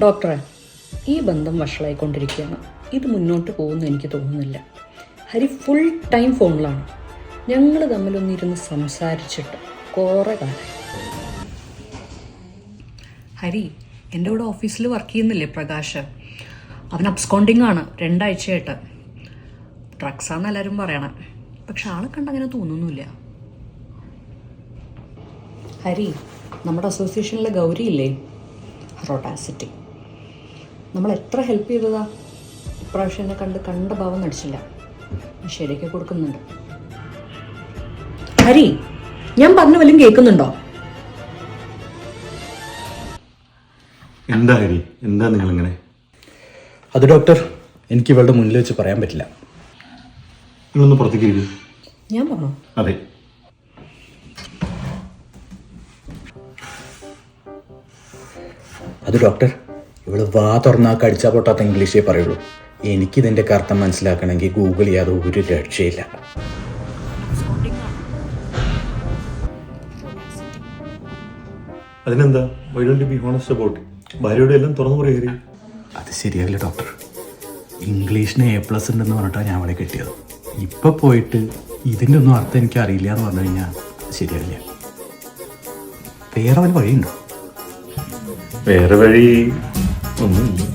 ഡോക്ടറെ, ഈ ബന്ധം വഷളായിക്കൊണ്ടിരിക്കുകയാണ്. ഇത് മുന്നോട്ട് പോകുമെന്ന് എനിക്ക് തോന്നുന്നില്ല. ഹരി ഫുൾ ടൈം ഫോണിലാണ്. ഞങ്ങൾ തമ്മിലൊന്നിരുന്ന് സംസാരിച്ചിട്ട് കുറേ കാലം. ഹരി എൻ്റെ കൂടെ ഓഫീസിൽ വർക്ക് ചെയ്യുന്നില്ലേ പ്രകാശ്, അവൻ അബ്സ്കോണ്ടിങ് ആണ് 2 ആഴ്ചയായിട്ട്. ഡ്രഗ്സാന്ന് എല്ലാവരും പറയണം, പക്ഷെ ആളെ കണ്ടങ്ങനെ തോന്നുന്നില്ല. ഹരി, നമ്മുടെ അസോസിയേഷനിലെ ഗൗരി ഇല്ലേ, റോട്ടാസിറ്റി, നമ്മൾ എത്ര ഹെൽപ്പ് ചെയ്തതാ. ഇപ്രാവശ്യം എന്നെ കണ്ട ഭാവം നടിച്ചില്ല. ശരിയൊക്കെ കൊടുക്കുന്നുണ്ട്. ഹരി, ഞാൻ പറഞ്ഞ വല്ലതും കേൾക്കുന്നുണ്ടോ? എന്താ ഹരി, എന്താ നിങ്ങളിങ്ങനെ? അത് ഡോക്ടർ, എനിക്ക് ഇവളുടെ മുന്നിൽ വെച്ച് പറയാൻ പറ്റില്ല. നിങ്ങളൊന്ന് പുറത്തേക്ക് ഇരിക്കും. ഞാൻ പറഞ്ഞോ? അതെ. അത് ഡോക്ടർ, ഇവള് വാ തുറന്നാ കടിച്ചാ പൊട്ടാത്ത ഇംഗ്ലീഷേ പറയുള്ളൂ. എനിക്കിതിൻ്റെ അർത്ഥം മനസ്സിലാക്കണമെങ്കിൽ ഗൂഗിൾ ചെയ്യാതെ ഒരു രക്ഷയില്ല. അതിനെന്താ, why don't you be honest about? ഭാര്യയോട് എല്ലാം തുറന്നു പറയൂ ഹരി. അത് ശരിയാവില്ല ഡോക്ടർ. ഇംഗ്ലീഷിന് A+ ഉണ്ടെന്ന് പറഞ്ഞിട്ടാണ് ഞാൻ അവളെ കിട്ടിയത്. ഇപ്പം പോയിട്ട് ഇതിൻ്റെ ഒന്നും അർത്ഥം എനിക്ക് അറിയില്ല എന്ന് പറഞ്ഞു കഴിഞ്ഞാൽ ശരിയാവില്ല. വേറെ വല്ല വഴിയുണ്ടോ? വേറെ വഴി ഒന്നുമില്ല.